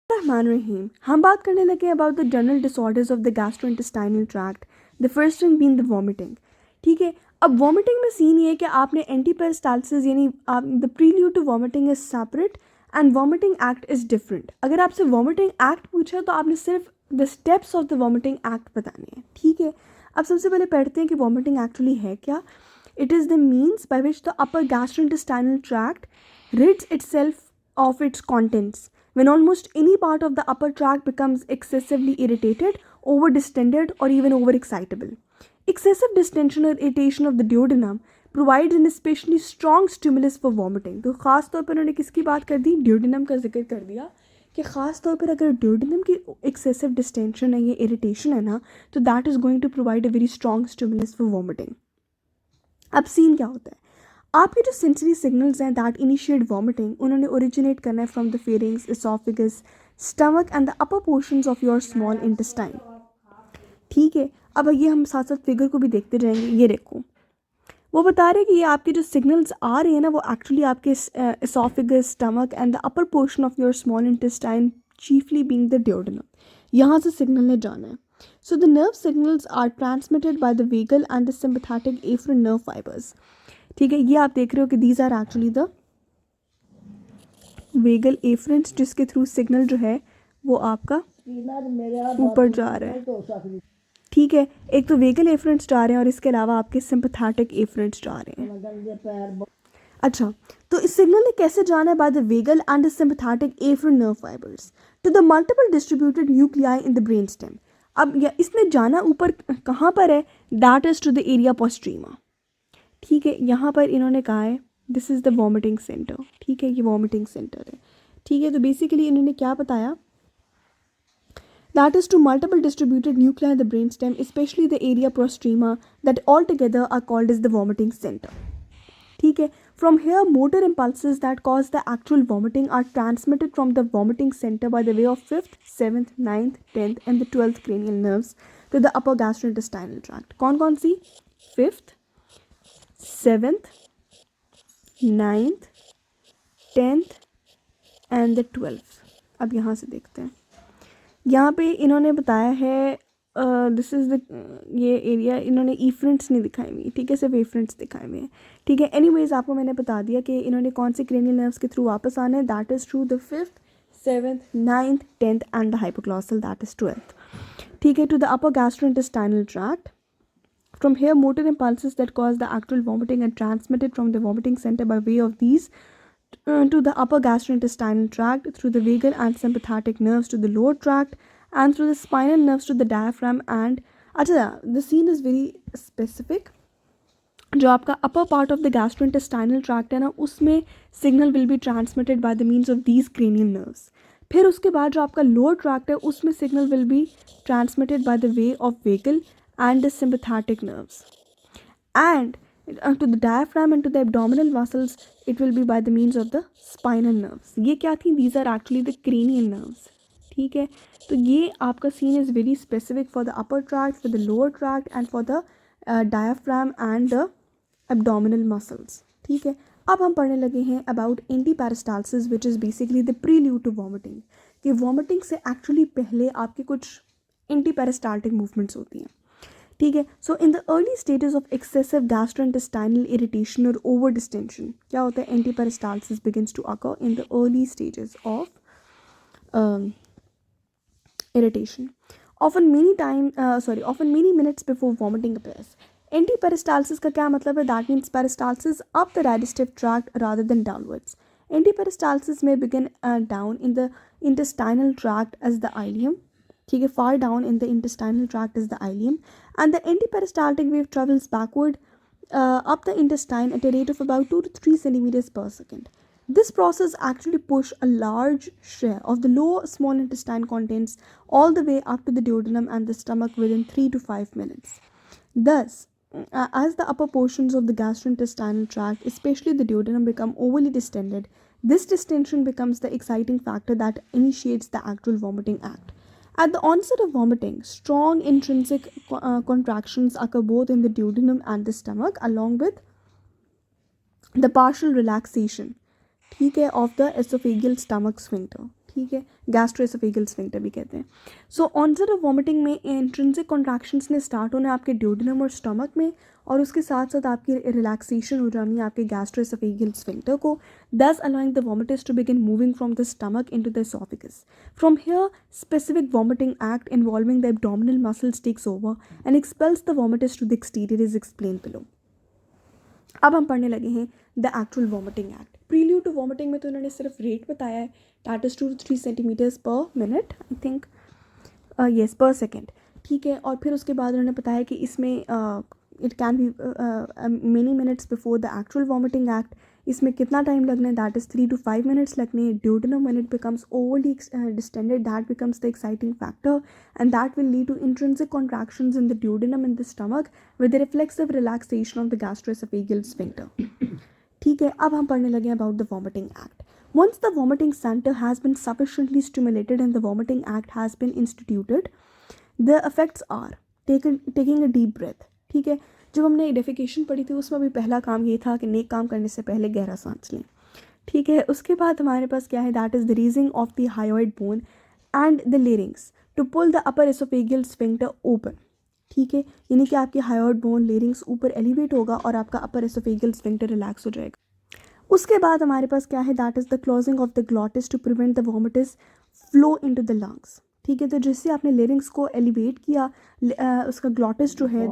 रहमान रहीम हम बात करने लगे about the general disorders of the gastrointestinal tract. The first one being the vomiting. ठीक है, अब वॉमिटिंग में सीन ये है कि आपने एंटीपेरिस्टाल्सिस यानी आप the prelude to vomiting is separate and vomiting act is different. अगर आपसे वॉमिटिंग एक्ट पूछा तो आपने सिर्फ the steps of the vomiting act बताने हैं। ठीक है, अब सबसे पहले पढ़ते हैं कि वॉमिटिंग एक्चुअली है क्या। It is the means by which the upper gastrointestinal tract rids itself of its contents when almost any part of the upper tract becomes excessively irritated, over-distended, or even over-excitable. Excessive distension or irritation of the duodenum provides an especially strong stimulus for vomiting. तो ख़ास तौर पर उन्होंने किसकी बात कर दी, duodenum का जिक्र कर दिया कि ख़ास तौर पर अगर ड्यूडेनम की एक्सेसिव डिस्टेंशन है या इरिटेशन है ना, तो that is going to provide a very strong stimulus for vomiting. अब सीन क्या होता है, आपके जो सेंसरी सिग्नल्स हैं दैट इनिशिएट वॉमिटिंग, उन्होंने ओरिजिनेट करना है from the pharynx, oesophagus, stomach and the upper portions of your small intestine. ठीक है, अब ये हम साथ साथ फिगर को भी देखते जाएंगे। ये देखो, वो बता रहे हैं कि ये आपके जो सिग्नल्स आ रहे हैं ना, वो एक्चुअली आपके oesophagus, stomach and the upper portion of your small intestine, chiefly being the duodenum, यहाँ से सिग्नल ने जाना है। So the nerve signals are transmitted by the vagal and the sympathetic afferent nerve fibres. ठीक है, ये आप देख रहे हो कि these are actually the vagal afferents, जिसके थ्रू सिग्नल जो है वो आपका ऊपर जा रहा है। ठीक है, एक तो वेगल एफरेंट्स जा रहे हैं और इसके अलावा आपके सिंपैथेटिक एफरेंट्स जा रहे हैं। अच्छा, तो इस सिग्नल ने कैसे जाना है, by the vagal and the sympathetic afferent nerve fibres to the multiple distributed nuclei in the brain stem. अब या इसने जाना ऊपर कहाँ पर है, that is to the area postrema. ठीक है, यहाँ पर इन्होंने कहा है this is the vomiting centre. ठीक है, ये वॉमिटिंग सेंटर है। ठीक है, तो बेसिकली इन्होंने क्या बताया, that is to multiple distributed nuclei in the brainstem, especially the area prostrema, that all together are called as the vomiting center. ठीक है, from here motor impulses that cause the actual vomiting are transmitted from the vomiting center by the way of 5th, 7th, 9th, 10th and the 12th cranial nerves to the upper gastrointestinal tract. कौन कौन सी, 5th, 7th, 9th, 10th and the 12th। अब यहाँ से देखते हैं, यहाँ पे इन्होंने बताया है दिस इज़ द, ये एरिया इन्होंने ईफ्रेंट्स नहीं दिखाई हुई। ठीक है, सिर्फ एफ्रेंट्स दिखाए हुए हैं। ठीक है, एनीवेज आपको मैंने बता दिया कि इन्होंने कौन से क्रेनियल नर्व्स के थ्रू वापस आना है, that is through the 5th, 7th, 9th, 10th and the hypoglossal, that is 12th। ठीक है, to the upper gastrointestinal tract. From here, motor impulses that cause the actual vomiting are transmitted from the vomiting center by way of these to the upper gastrointestinal tract through the vagal and sympathetic nerves to the lower tract and through the spinal nerves to the diaphragm and अच्छा, the scene is very specific। जो आपका upper part of the gastrointestinal tract है ना, उसमें signal will be transmitted by the means of these cranial nerves. फिर उसके बाद जो आपका लोअर ट्रैक्ट है, उसमें signal will be transmitted by the way of vagal and the sympathetic nerves, and to the diaphragm and to the abdominal muscles it will be by the means of the spinal nerves. ये क्या थी, these are actually the cranial nerves। ठीक है, तो ये आपका scene is very specific for the upper tract, for the lower tract and for the diaphragm and the abdominal muscles। ठीक है, अब हम पढ़ने लगे हैं about antiperistalsis which is basically the prelude to vomiting, कि वॉमिटिंग से एक्चुअली पहले आपके कुछ एंटीपेरिस्टाल्टिक मूवमेंट्स होती हैं। ठीक है, so in the early stages of excessive gastrointestinal irritation और ओवर डिस्टेंशन क्या होता है, antiperistalsis begins to occur in the early stages of irritation, often many minutes before vomiting appears. Antiperistalsis का क्या मतलब है, that means peristalsis up the digestive tract rather than downwards. Antiperistalsis may begin down in the intestinal tract as the ileum. ठीक है, far down in the intestinal tract is the ileum, and the antiperistaltic wave travels backward up the intestine at a rate of about 2 to 3 centimeters per second. This process actually push a large share of the lower small intestine contents all the way up to the duodenum and the stomach within 3 to 5 minutes. Thus, as the upper portions of the gastrointestinal tract, especially the duodenum, become overly distended, this distension becomes the exciting factor that initiates the actual vomiting act. At the onset of vomiting, strong intrinsic contractions occur both in the duodenum and the stomach, along with the partial relaxation, ठीक है, of the esophageal stomach sphincter। ठीक है, gastroesophageal sphincter भी कहते हैं। सो onset of vomiting में intrinsic contractions ने start होना आपके ड्यूडेनम और स्टमक में, और उसके साथ साथ आपकी रिलैक्सेशन हो जानी है आपके गैस्ट्रोएसोफेगल स्फिंक्टर को, thus allowing the vomitus to begin moving from the stomach into the esophagus. From here, specific vomiting act involving the abdominal muscles takes over and expels the vomitus to the exterior is explained below. अब हम पढ़ने लगे हैं the actual vomiting act. Prelude to vomiting में तो उन्होंने सिर्फ rate बताया है, that is 2 to 3 centimetres per minute, I think yes per second, ठीक है। और फिर उसके बाद उन्होंने बताया कि इसमें it can be many minutes before the actual vomiting act. इसमें कितना टाइम लगना है, दैट इज़ 3 to 5 minutes लगने। Duodenum when it becomes overly distended, that becomes the exciting factor and that will lead to intrinsic contractions in the duodenum and the stomach with the reflexive relaxation of the gastroesophageal sphincter. ठीक है, अब हम पढ़ने लगे about the vomiting act. Once the vomiting center has been sufficiently stimulated and the vomiting act has been instituted, the effects are taking a deep breath. ठीक है, जब हमने डेफिकेशन पढ़ी थी उसमें भी पहला काम ये था कि नेक काम करने से पहले गहरा सांस लें, ठीक है। उसके बाद हमारे पास क्या है, that is the raising of the hyoid bone and the larynx to pull the upper oesophageal sphincter open, ठीक है। यानी कि आपकी हायोइड बोन लेरिंग्स ऊपर एलिवेट होगा और आपका अपर एसोफेगियल स्फिंक्टर रिलैक्स हो जाएगा। उसके बाद हमारे पास क्या है, that is the closing of the glottis to prevent the vomitus flow into the lungs, ठीक है। तो जिससे आपने लेरिंग्स को एलिवेट किया, उसका ग्लॉटिस जो है,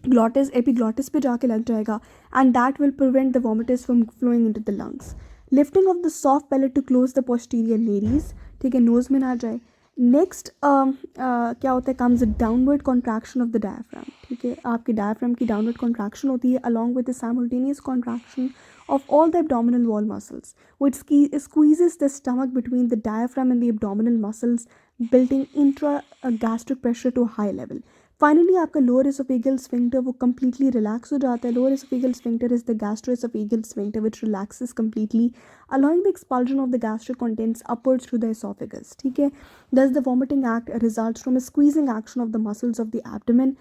ग्लॉटिस एपिग्लॉटिस पे जाके लग जाएगा and that will prevent the vomitus from flowing into the lungs. Lifting of the soft palate to close the posterior nares, ठीक है, नोज में ना जाए। नेक्स्ट क्या होता है, comes downward contraction of the diaphragm, ठीक है। आपके डायफ्राम की डाउनवर्ड कॉन्ट्रैक्शन होती है along with the simultaneous contraction of all the abdominal wall muscles, which squeezes the stomach between the diaphragm and the abdominal muscles, building intra-gastric pressure to a high level. Finally, आपका lower esophageal sphincter वो completely relax हो जाता है। Lower esophageal sphincter is the gastroesophageal sphincter which relaxes completely, allowing the expulsion of the gastric contents upwards through the esophagus, ठीक है। Thus, the vomiting act results from a squeezing action of the muscles of the abdomen,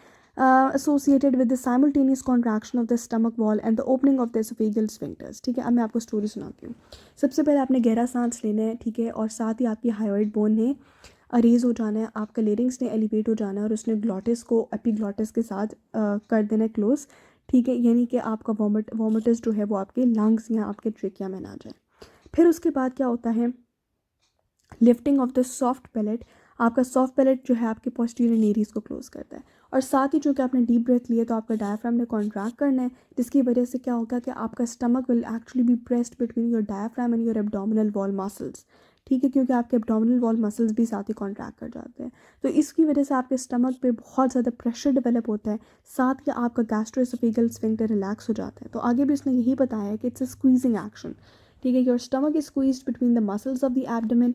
associated with the simultaneous contraction of the stomach wall and the opening of the esophageal sphincters, ठीक है। अब मैं आपको story सुनाती हूँ। सबसे पहले आपने गहरा सांस लेना है, ठीक है, और साथ ही आपकी हायोइड बोन ने अरेज हो जाना है, आपका लेरिंग्स ने एलिवेट हो जाना है और उसने ग्लॉटिस को एपिग्लॉटिस के साथ कर देना है क्लोज, ठीक है। यानी कि आपका वॉमिटिस जो है वो आपके लंग्स या आपके ट्रेकिया में ना जाए। फिर उसके बाद क्या होता है, lifting of the soft palette. आपका सॉफ्ट पैलेट जो है आपके पोस्टीरियर नेरीज को क्लोज करता है, और साथ ही जो कि आपने डीप ब्रेथ लिया तो आपका डायफ्राम ने कॉन्ट्रैक्ट करना है, जिसकी वजह से क्या होगा कि आपका stomach will actually be pressed between your diaphragm and your abdominal wall muscles, ठीक है, क्योंकि आपके एब्डोमिनल वॉल मसल्स भी साथ ही कॉन्ट्रैक्ट कर जाते हैं। तो इसकी वजह से आपके स्टमक पे बहुत ज़्यादा प्रेशर डेवलप होता है, साथ ही आपका गैस्ट्रोएसोफेगल स्फिंक्टर रिलैक्स हो जाता है। तो आगे भी उसने यही बताया है कि इट्स अ स्क्वीजिंग एक्शन, ठीक है। Your stomach is squeezed between the muscles of the abdomen,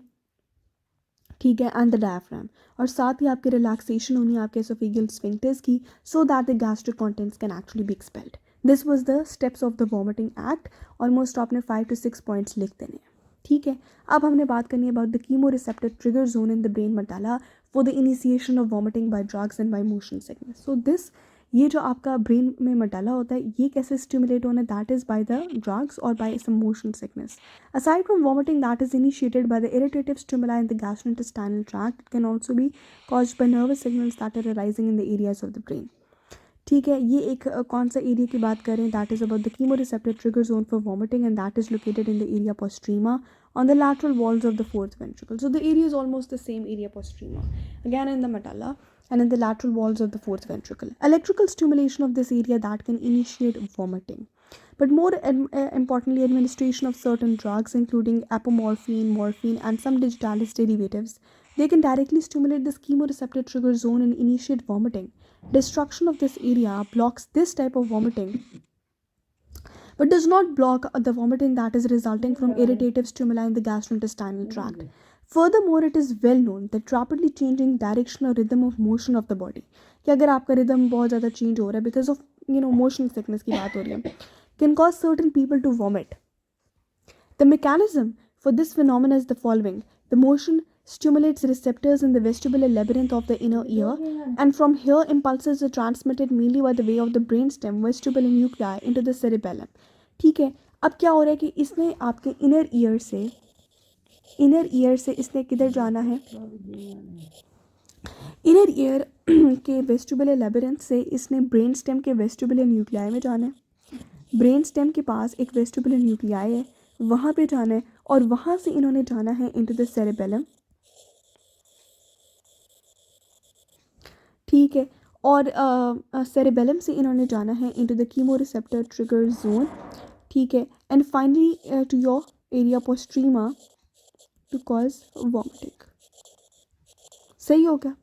ठीक है, एंड द डायफ्राम, और साथ ही आपकी रिलैक्सेशन होनी है आपके एसोफेगियल स्फिंक्टर्स की, so that the gastric contents can actually B expelled. This was the steps of the vomiting act. Almost आपने 5 to 6 पॉइंट्स लिख देने हैं, ठीक है। अब हमने बात करनी है about the chemo receptor trigger zone in the brain medulla for the initiation of vomiting by drugs and by motion sickness. So this, ये जो आपका ब्रेन में मेडुला होता है ये कैसे स्टिमुलेट होना है, that is by the drugs और by some motion sickness. Aside from vomiting that is initiated by the irritative stimuli in the gastrointestinal tract, it can also be caused by nervous signals that are arising in the areas of the brain, ठीक है। ये एक कौन सा area की बात करें, that is about the chemo receptor trigger zone for vomiting and that is located in the area postrema on the lateral walls of the fourth ventricle. So the area is almost the same area postrema, again in the medulla and in the lateral walls of the fourth ventricle. Electrical stimulation of this area that can initiate vomiting. But more importantly, administration of certain drugs including apomorphine, morphine and some digitalis derivatives, they can directly stimulate this chemoreceptor trigger zone and initiate vomiting. Destruction of this area blocks this type of vomiting but does not block the vomiting that is resulting from irritative stimuli in the gastrointestinal tract. Furthermore, it is well known that rapidly changing direction or rhythm of motion of the body, कि अगर आपका rhythm बहुत ज़्यादा change हो रहा है because of motion sickness की बात हो रही है, can cause certain people to vomit. The mechanism for this phenomenon is the following. The motion stimulates receptors in the vestibular labyrinth of the inner ear, and from here impulses are transmitted mainly by the way of the brainstem vestibular nuclei into the cerebellum, ठीक है। अब क्या हो रहा है कि इसने आपके इनर ईयर से इनर ईयर से इसने किधर जाना है? इनर ईयर के वेस्टिबुलर लेबिरिंथ से इसने ब्रेन स्टेम के वेस्टिबुलर न्यूक्लियाई में जाना है। ब्रेन स्टेम के पास एक वेस्टिबुलर न्यूक्लियाई है, वहाँ पे जाना है और वहाँ से इन्होंने जाना है इनटू द सेरेबेलम। ठीक है, और सेरेबेलम से इन्होंने जाना है into the chemo receptor trigger zone. ठीक है, and finally to your area postrema to cause vomiting. सही हो गया।